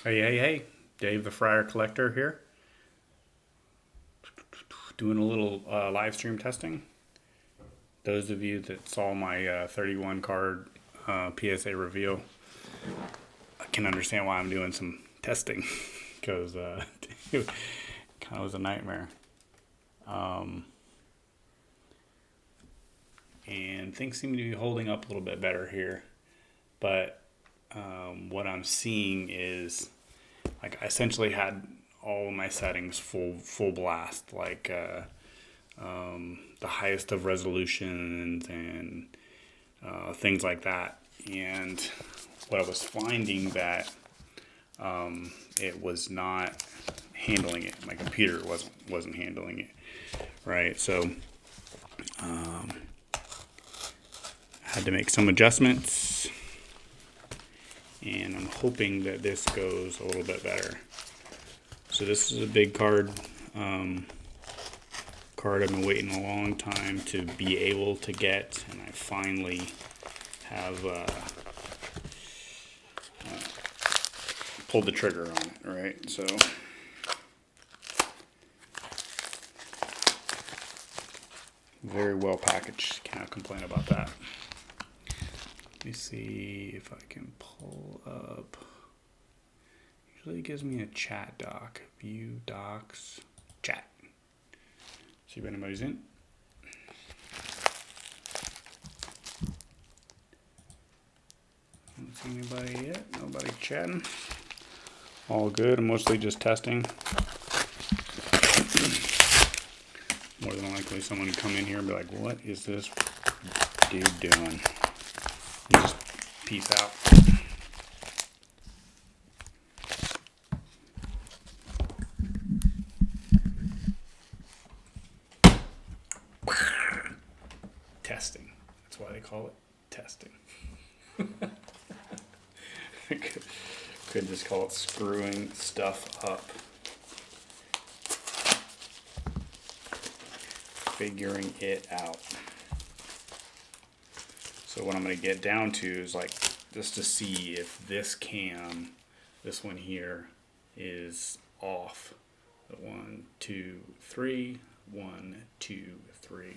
Hey, Dave the Fryer Collector here, doing a little live stream testing. Those of you that saw my 31 card PSA reveal can understand why I'm doing some testing because it kind of was a nightmare. And things seem to be holding up a little bit better here, but what I'm seeing is like I essentially had all of my settings full blast, like the highest of resolutions and things like that. And what I was finding that it was not handling it. My computer wasn't handling it right. So I had to make some adjustments, and I'm hoping that this goes a little bit better. So this is a big card. Card I've been waiting a long time to be able to get, and I finally have pulled the trigger on it, right? So very well packaged, cannot complain about that. Let me see if I can pull up. Usually it gives me a chat doc. View docs, chat. See if anybody's in. Don't see anybody yet. Nobody chatting. All good. I'm mostly just testing. More than likely someone would come in here and be like, what is this dude doing? And just peace out. Testing. That's why they call it testing. Could just call it screwing stuff up. Figuring it out. So what I'm going to get down to is like just to see if this cam, this one here, is off. 1, 2, 3, 1, 2, 3.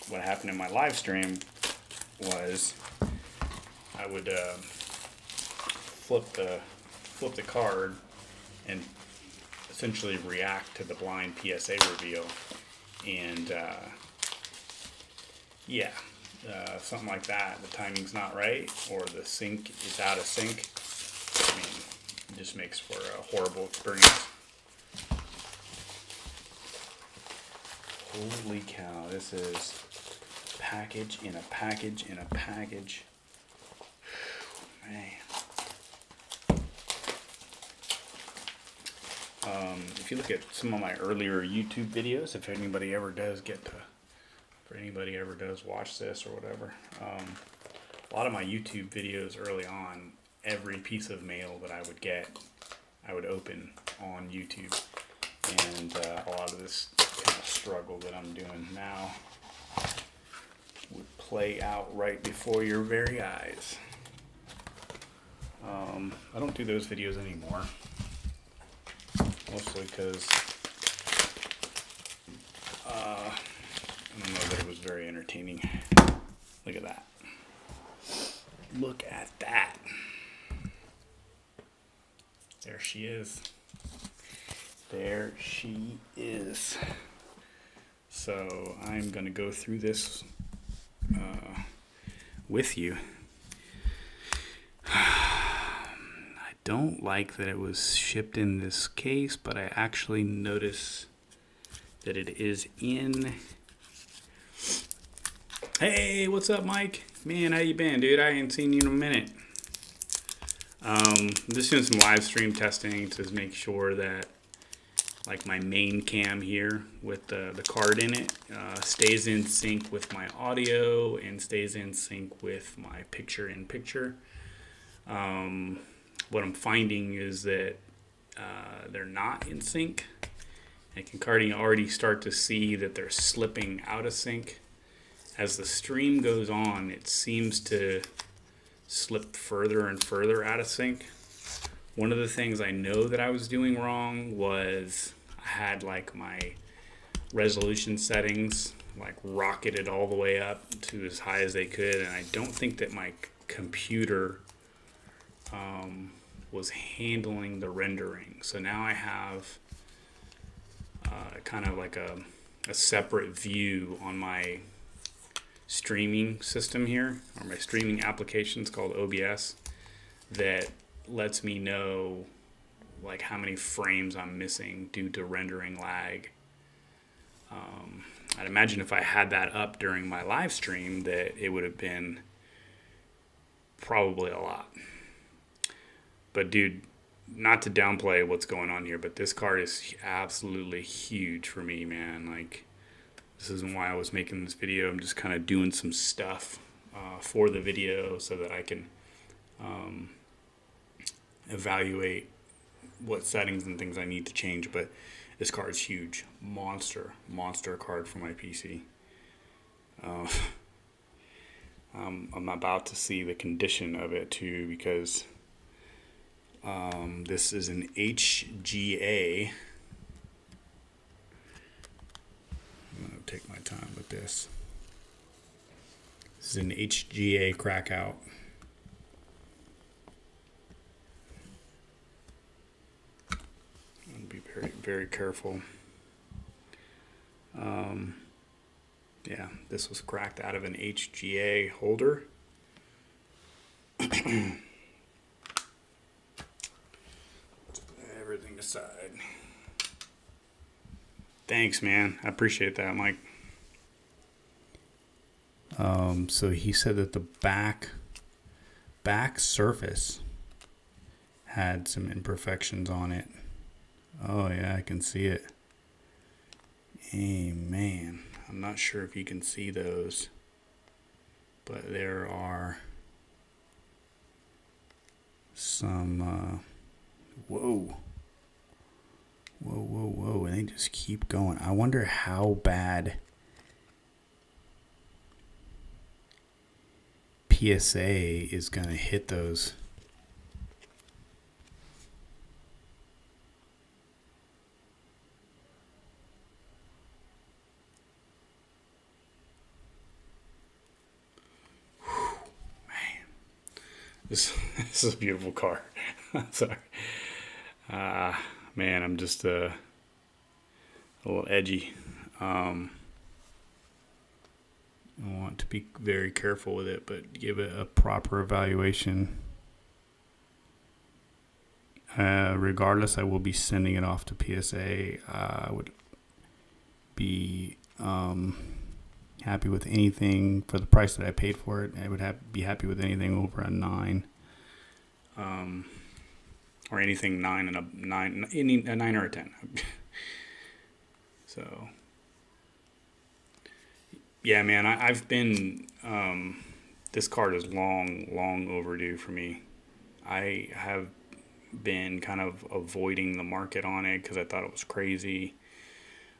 What happened in my live stream was I would flip the card and essentially react to the blind PSA reveal, and something like that. The timing's not right, or the sync is out of sync. I mean, it just makes for a horrible experience. Holy cow, this is package in a package in a package. Man. If you look at some of my earlier YouTube videos, if anybody ever does watch this or whatever, a lot of my YouTube videos early on, every piece of mail that I would get, I would open on YouTube, and a lot of this kind of struggle that I'm doing now would play out right before your very eyes. I don't do those videos anymore, mostly because I don't know that it was very entertaining. Look at that. Look at that. There she is. There she is. So I'm going to go through this with you. I don't like that it was shipped in this case, but I actually notice that it is in. Hey, what's up, Mike? Man, how you been, dude? I ain't seen you in a minute. I'm just doing some live stream testing to make sure that like my main cam here with the card in it stays in sync with my audio and stays in sync with my picture in picture. What I'm finding is that they're not in sync. I can already start to see that they're slipping out of sync. As the stream goes on, it seems to slip further and further out of sync, One of the things I know that I was doing wrong was I had like my resolution settings like rocketed all the way up to as high as they could, and I don't think that my computer was handling the rendering. So now I have kind of like a separate view on my streaming system here, or my streaming applications called OBS, that lets me know like how many frames I'm missing due to rendering lag. I'd imagine if I had that up during my live stream that it would have been probably a lot. But dude, not to downplay what's going on here, but this card is absolutely huge for me, man. Like, this isn't why I was making this video. I'm just kind of doing some stuff for the video so that I can evaluate what settings and things I need to change. But this card is huge. Monster card for my PC. I'm about to see the condition of it too, because this is an HGA. I'm going to take my time with this. This is an HGA crackout. I'm going to be very, very careful. Yeah, this was cracked out of an HGA holder. Everything aside. Thanks, man. I appreciate that, Mike. So he said that the back surface had some imperfections on it. Oh yeah, I can see it. Hey, man, I'm not sure if you can see those, but there are some whoa, and they just keep going. I wonder how bad PSA is gonna hit those. This is a beautiful car. Sorry. Man, I'm just a little edgy. I want to be very careful with it, but give it a proper evaluation. Regardless, I will be sending it off to PSA. I would be happy with anything for the price that I paid for it. I would be happy with anything over a 9, or anything 9 and a 9 or a 10. So, yeah, man, I've been. This card is long overdue for me. I have been kind of avoiding the market on it because I thought it was crazy.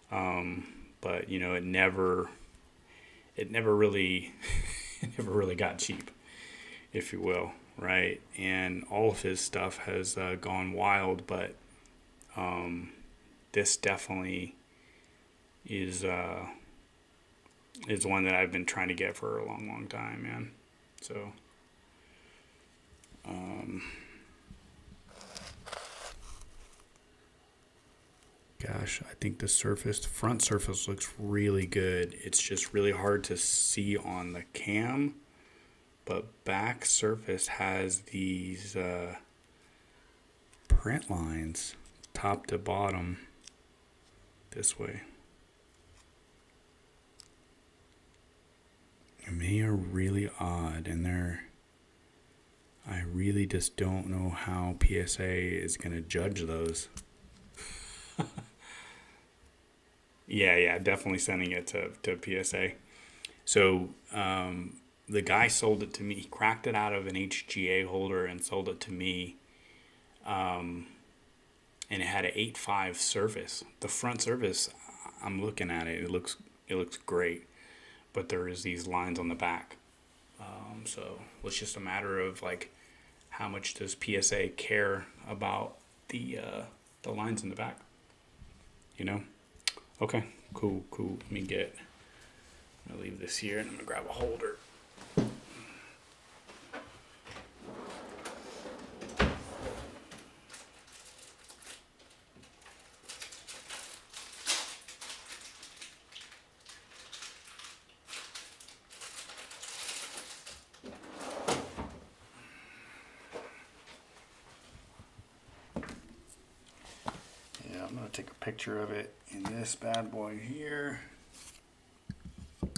But you know, it never really got cheap, if you will, right? And all of his stuff has gone wild, but this definitely is one that I've been trying to get for a long time, man. So gosh, I think the front surface looks really good. It's just really hard to see on the cam, but back surface has these print lines top to bottom this way. And they are really odd, and I really just don't know how PSA is going to judge those. Yeah, definitely sending it to PSA. So the guy sold it to me. He cracked it out of an HGA holder and sold it to me. And it had an 8.5 surface. The front surface, I'm looking at it. It looks great, but there is these lines on the back. So it's just a matter of like how much does PSA care about the lines in the back? You know? Okay, cool. Let me leave this here and I'm gonna grab a holder. I'm going to take a picture of it in this bad boy here. I'm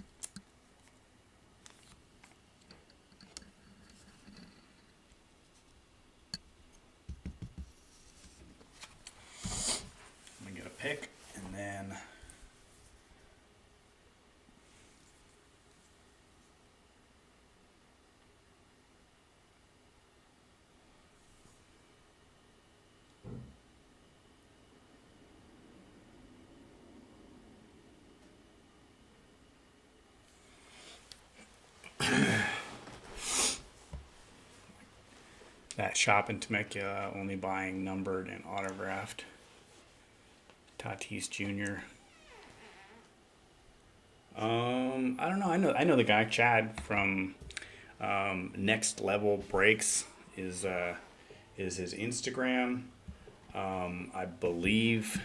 going to get a pic and then that shop in Temecula only buying numbered and autographed Tatis Jr. I don't know. I know the guy Chad from Next Level Breaks is his Instagram. I believe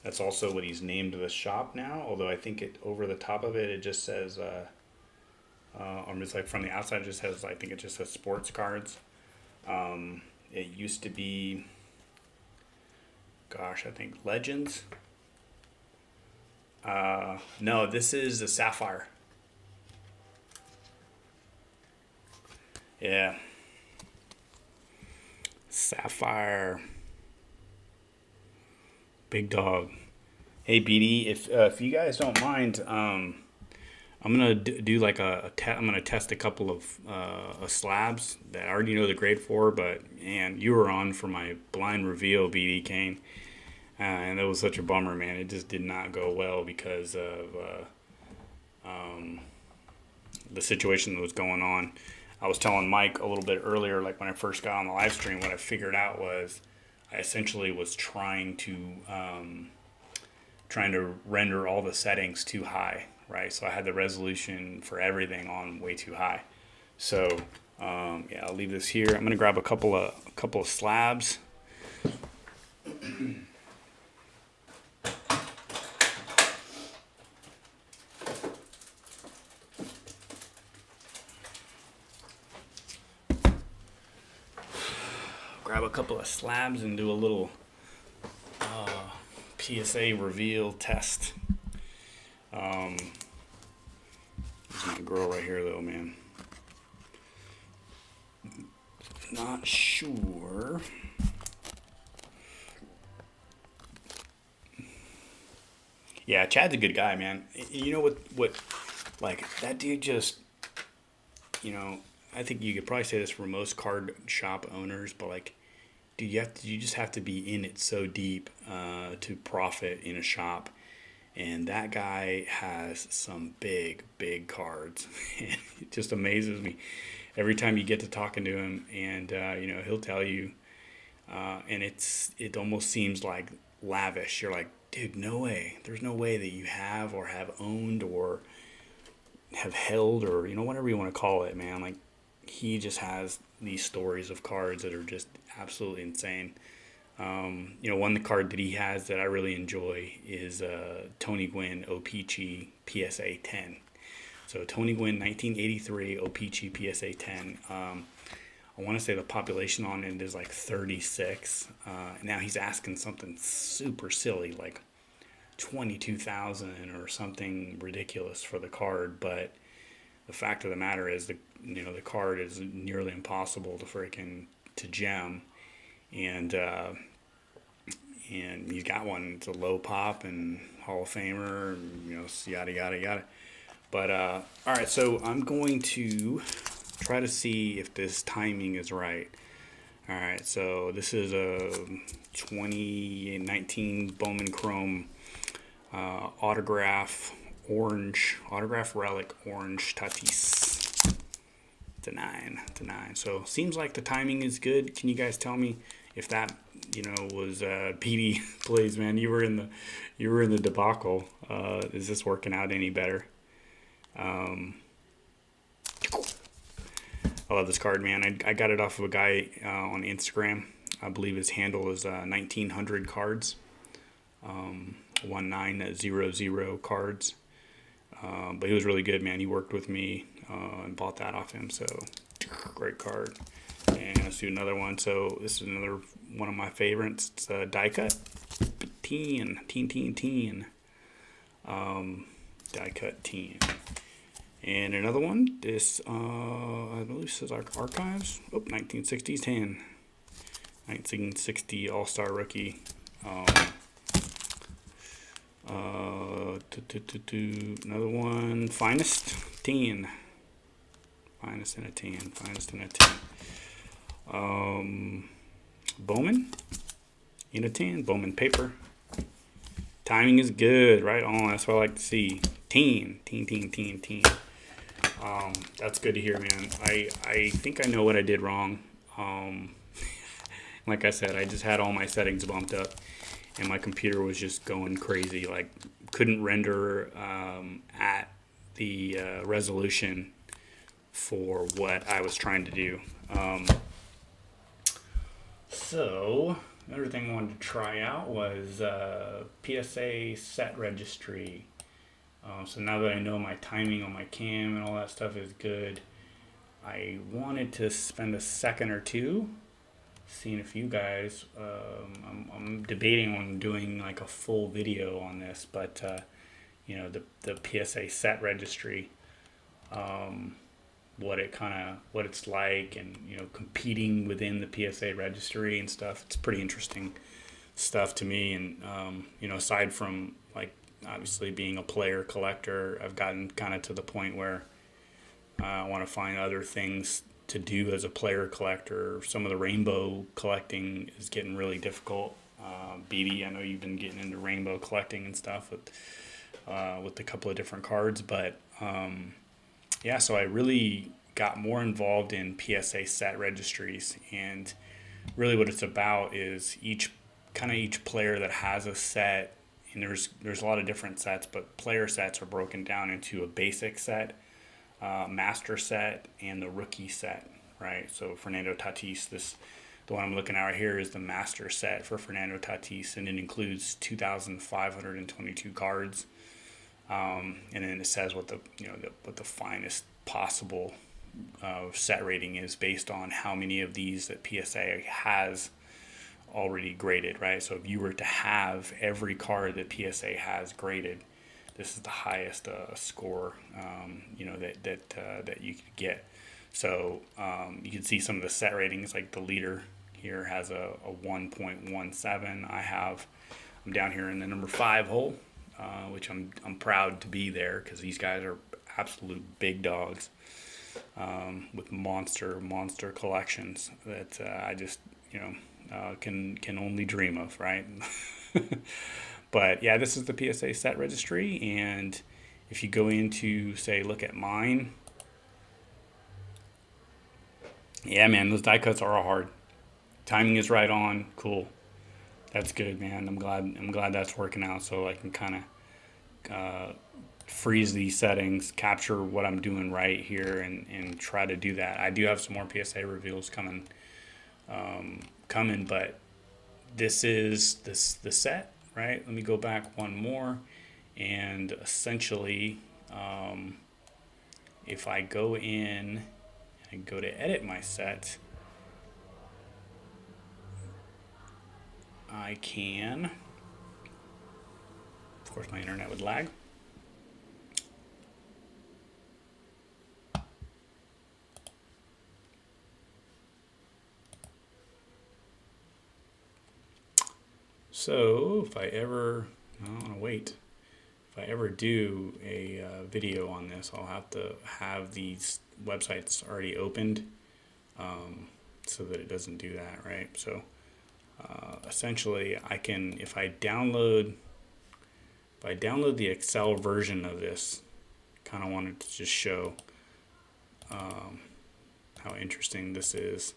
that's also what he's named the shop now. Although I think it over the top of it just says. Or it's like from the outside, it just has, I think it just says sports cards. It used to be, gosh, I think Legends. No, this is the Sapphire. Yeah. Sapphire. Big dog. Hey, BD, if you guys don't mind, I'm gonna do like I'm gonna test a couple of slabs that I already know the grade for, but man, you were on for my blind reveal, BD Kane, and that was such a bummer, man. It just did not go well because of the situation that was going on. I was telling Mike a little bit earlier, like when I first got on the live stream, what I figured out was I essentially was trying to render all the settings too high. Right, so I had the resolution for everything on way too high. So yeah, I'll leave this here. I'm gonna grab a couple of slabs. Grab a couple of slabs and do a little PSA reveal test. This is my girl right here, though, man. Not sure. Yeah, Chad's a good guy, man. You know what? Like that dude just, I think you could probably say this for most card shop owners, but like, dude, you just have to be in it so deep to profit in a shop. And that guy has some big cards. It just amazes me every time you get to talking to him. And, he'll tell you, and it almost seems like lavish. You're like, dude, no way. There's no way that you have or have owned or have held or, whatever you want to call it, man. Like, he just has these stories of cards that are just absolutely insane. One card that he has that I really enjoy is Tony Gwynn O-Pee-Chee PSA 10. So Tony Gwynn 1983 O-Pee-Chee PSA 10. I want to say the population on it is like 36. Now he's asking something super silly like 22,000 or something ridiculous for the card, but the fact of the matter is the card is nearly impossible to gem, and he's got one. It's a low pop and Hall of Famer, yada yada yada. But all right, so I'm going to try to see if this timing is right. All right, so this is a 2019 Bowman Chrome autograph relic orange Tatis. It's a 9. It's a 9. So seems like the timing is good. Can you guys tell me if that was PD Blaze, man? You were in the debacle. Is this working out any better? I love this card, man. I got it off of a guy on Instagram. I believe his handle is 1900 cards, 1900 cards. But he was really good, man. He worked with me and bought that off him. So great card. And let's do another one. So this is another one of my favorites. It's a die cut. Teen. Die cut teen. And another one, this, I believe this is our archives. 1960s 10. 1960 All-Star Rookie. Another one, Finest 10. Finest in a 10. Finest in a 10. Bowman in a 10. Bowman paper. Timing is good, right on. That's what I like to see. 10. That's good to hear, man. I think I know what I did wrong. Like I said, I just had all my settings bumped up, and my computer was just going crazy. Like, couldn't render at the resolution for what I was trying to do. So another thing I wanted to try out was PSA set registry. So now that I know my timing on my cam and all that stuff is good, I wanted to spend a second or two seeing if you guys, I'm debating on doing like a full video on this, but the PSA set registry, what it's like, and competing within the PSA registry and stuff. It's pretty interesting stuff to me. And aside from like obviously being a player collector, I've gotten kind of to the point where I want to find other things to do as a player collector. Some of the rainbow collecting is getting really difficult. BD, I know you've been getting into rainbow collecting and stuff with a couple of different cards, but so I really got more involved in PSA set registries, and really what it's about is each player that has a set, and there's a lot of different sets, but player sets are broken down into a basic set, master set, and the rookie set, right? So Fernando Tatis, the one I'm looking at right here is the master set for Fernando Tatis, and it includes 2,522 cards, and then it says what the finest possible set rating is based on how many of these that PSA has already graded, right? So if you were to have every card that PSA has graded, this is the highest score, that you could get. So you can see some of the set ratings, like the leader here has a 1.17. I'm down here in the number 5 hole, which I'm proud to be there, because these guys are absolute big dogs with monster collections that I just can only dream of, right? But yeah, this is the PSA set registry, and if you go into, say, look at mine, yeah, man, those die cuts are hard. Timing is right on. Cool. That's good, man. I'm glad that's working out, so I can kind of freeze these settings, capture what I'm doing right here, and try to do that. I do have some more PSA reveals coming, but this is the set, right? Let me go back one more, and essentially, if I go in and go to edit my set, I can, of course my internet would lag. So if I ever, I want to wait. If I ever do a video on this, I'll have to have these websites already opened, so that it doesn't do that, right? So essentially, I can, if I download the Excel version of this, kind of wanted to just show how interesting this is,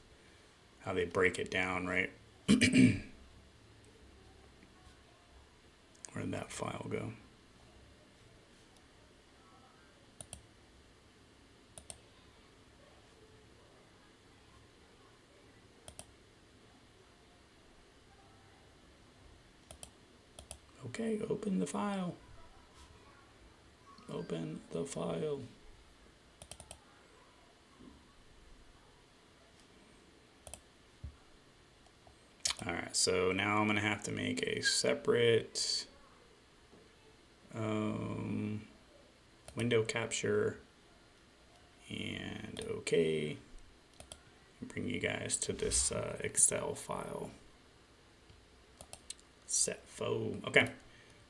how they break it down, right? Where did that file go? Okay, open the file. Open the file. All right, so now I'm gonna have to make a separate window capture, and okay, bring you guys to this Excel file. Set fo. Okay,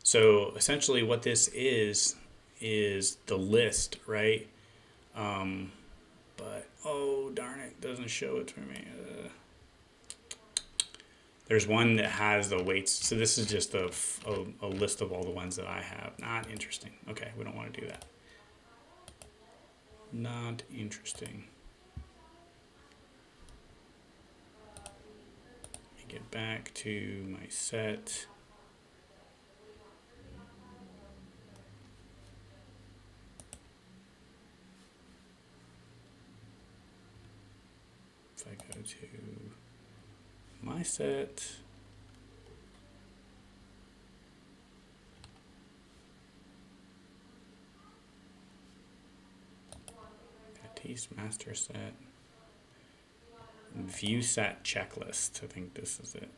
so essentially what this is the list, right? But oh darn it, doesn't show it to me. There's one that has the weights, so this is just a list of all the ones that I have. Not interesting. Okay, we don't want to do that. Not interesting. Let me get back to my set. If I go to my set, Tatis master set, view set checklist. I think this is it.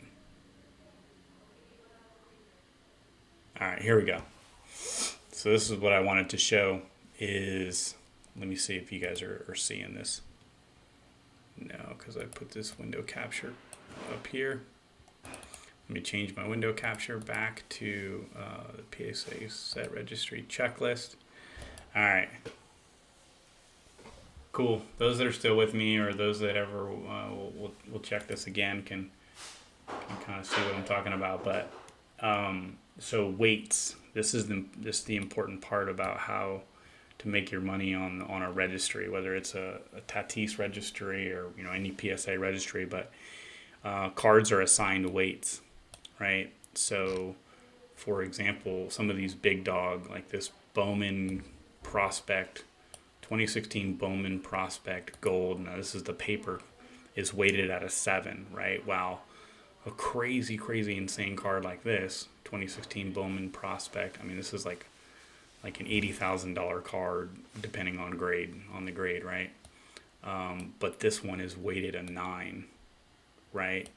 All right, here we go. So this is what I wanted to show is, let me see if you guys are seeing this. No, because I put this window capture up here. Let me change my window capture back to the PSA set registry checklist. All right. Cool. Those that are still with me, or those that ever will check this again, can kind of see what I'm talking about. But so weights. This is the important part about how to make your money on a registry, whether it's a Tatis registry or any PSA registry. But cards are assigned weights, right? So, for example, some of these big dog, like this Bowman Prospect, 2016 Bowman Prospect Gold. Now this is the paper, is weighted at a 7, right? Wow, a crazy insane card like this, 2016 Bowman Prospect. I mean, this is like an $80,000 card, depending on the grade, right? But this one is weighted a 9, right?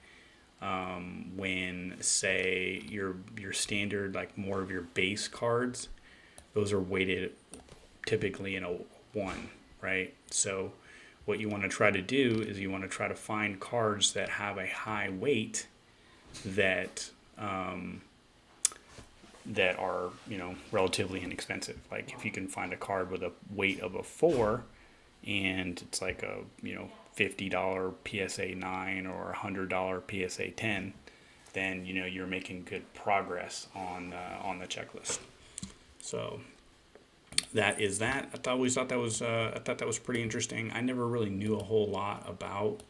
When say your standard, like more of your base cards, those are weighted typically in a 1, right? So what you want to try to do is you want to try to find cards that have a high weight that that are relatively inexpensive. Like if you can find a card with a weight of a 4 and it's like a $50 PSA 9 or $100 PSA 10, then you're making good progress on the checklist. So that is that. I always thought that was pretty interesting. I never really knew a whole lot about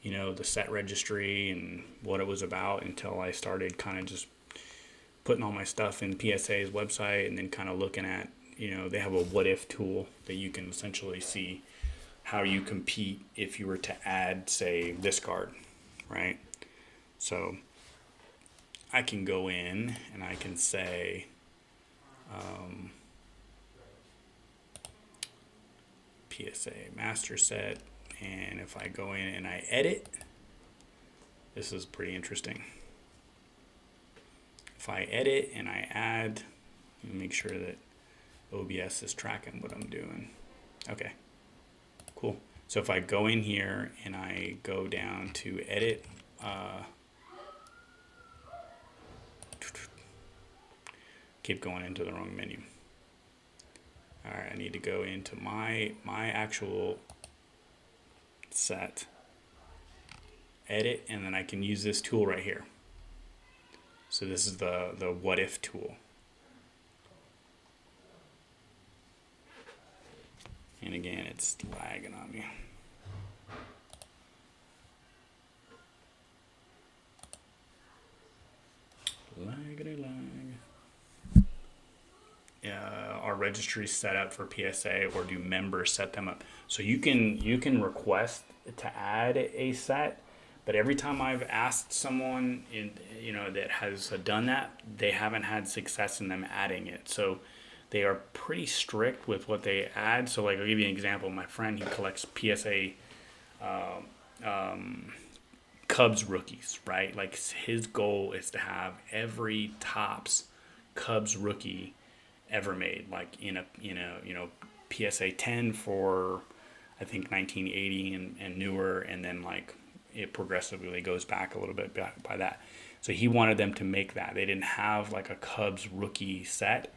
the set registry and what it was about until I started kind of just putting all my stuff in PSA's website and then kind of looking at they have a what if tool that you can essentially see how you compete if you were to add, say, this card, right? So I can go in and I can say PSA master set, and if I go in and I edit, this is pretty interesting. If I edit and I add, make sure that OBS is tracking what I'm doing. Okay, cool. So if I go in here and I go down to edit, keep going into the wrong menu. All right, I need to go into my actual set, edit, and then I can use this tool right here. So this is the what if tool. And again, it's lagging on me. registries set up for PSA, or do members set them up? So you can request to add a set, but every time I've asked someone that has done that, they haven't had success in them adding it. So they are pretty strict with what they add. So like I'll give you an example. My friend, he collects PSA Cubs rookies, right? Like his goal is to have every Topps Cubs rookie ever made, like in a PSA 10 for I think 1980 and newer, and then like it progressively goes back a little bit by that. So he wanted them to make that. They didn't have like a Cubs rookie set,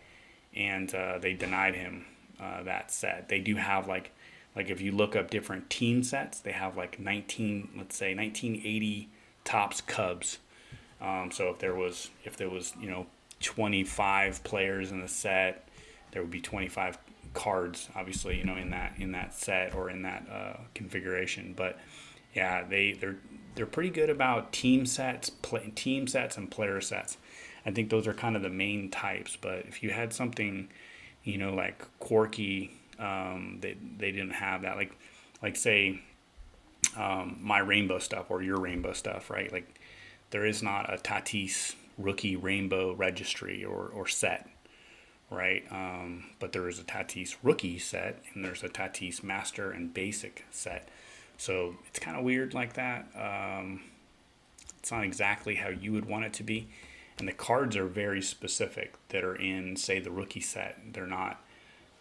and they denied him that set. They do have like if you look up different team sets, they have like 1980 Topps Cubs. So if there was 25 players in the set, there would be 25 cards, obviously, in that set or in that configuration. But yeah, they're pretty good about team sets and player sets. I think those are kind of the main types. But if you had something, like quirky, they didn't have that. Like say my rainbow stuff or your rainbow stuff, right? Like there is not a Tatis rookie rainbow registry or set, right? But there is a Tatis rookie set, and there's a Tatis master and basic set. So it's kind of weird like that. It's not exactly how you would want it to be. And the cards are very specific that are in, say, the rookie set. They're not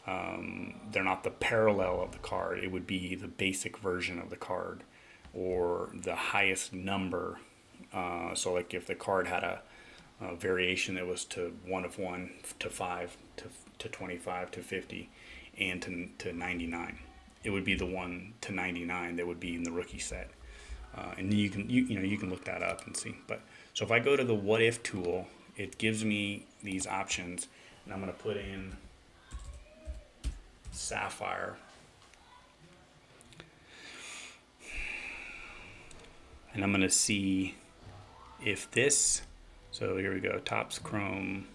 the parallel of the card. It would be the basic version of the card or the highest number. So like if the card had a variation that was to 1 of 1 to 5 to 25 to 50 and to 99, it would be the 1 to 99 that would be in the rookie set. And you can look that up and see. But so if I go to the what if tool, it gives me these options, and I'm going to put in Sapphire, and I'm going to see if this. So here we go, Topps Chrome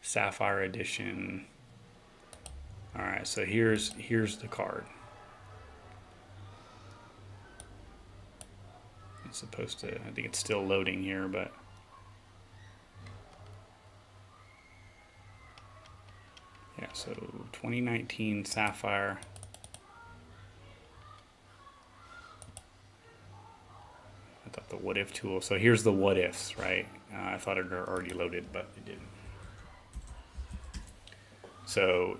Sapphire Edition. All right, so here's the card. It's supposed to, I think it's still loading here, but yeah, so 2019 Sapphire. I thought the what if tool. So here's the what ifs, right? I thought it already loaded, but it didn't. So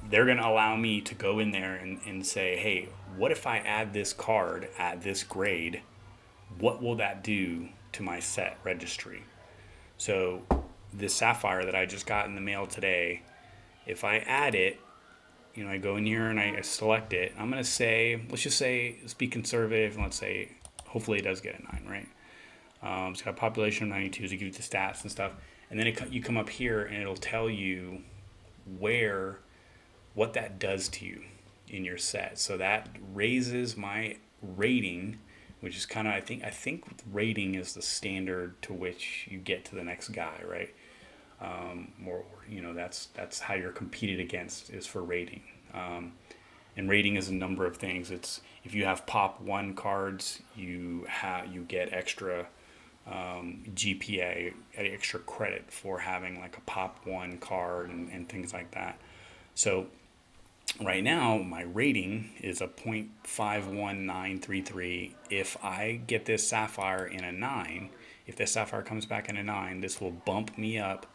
they're going to allow me to go in there and say, hey, what if I add this card at this grade? What will that do to my set registry? So this Sapphire that I just got in the mail today, if I add it, I go in here and I select it. I'm going to say, let's be conservative, and let's say, hopefully it does get a 9, right? It's got a population of 92 to give you the stats and stuff. And then you come up here and it'll tell you what that does to you in your set. So that raises my rating, which is kind of, I think rating is the standard to which you get to the next guy, right? That's how you're competed against, is for rating. And rating is a number of things. It's if you have Pop 1 cards, you get extra GPA, extra credit for having like a Pop 1 card and things like that. So right now my rating is a 0.51933. If I get this Sapphire in a 9, if this Sapphire comes back in a 9, this will bump me up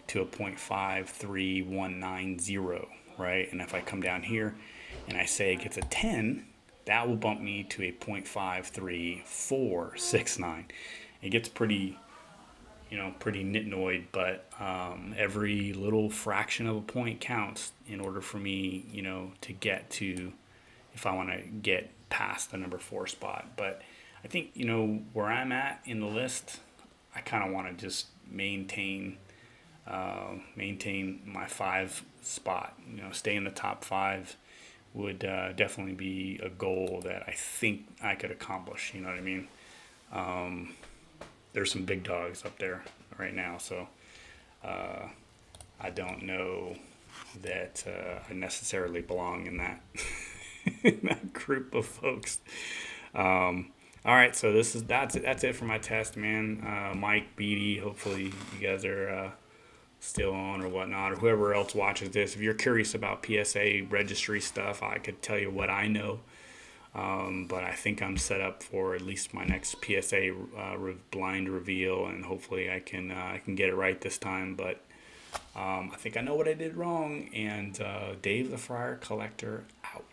to a 0.53190, right? And if I come down here and I say it gets a 10, that will bump me to a 0.53469. It gets pretty nitnoid, but every little fraction of a point counts in order for me, to get to, if I want to get past the number 4 spot. But I think, where I'm at in the list, I kind of want to just maintain my 5 spot. Stay in the top 5 would definitely be a goal that I think I could accomplish. You know what I mean? There's some big dogs up there right now, so I don't know that I necessarily belong in that in that group of folks. All right, so that's it for my test, man. Mike Beatty, hopefully you guys are still on or whatnot, or whoever else watches this. If you're curious about PSA registry stuff, I could tell you what I know. But I think I'm set up for at least my next PSA blind reveal, and hopefully I can get it right this time. But I think I know what I did wrong. And Dave the Friar Collector out.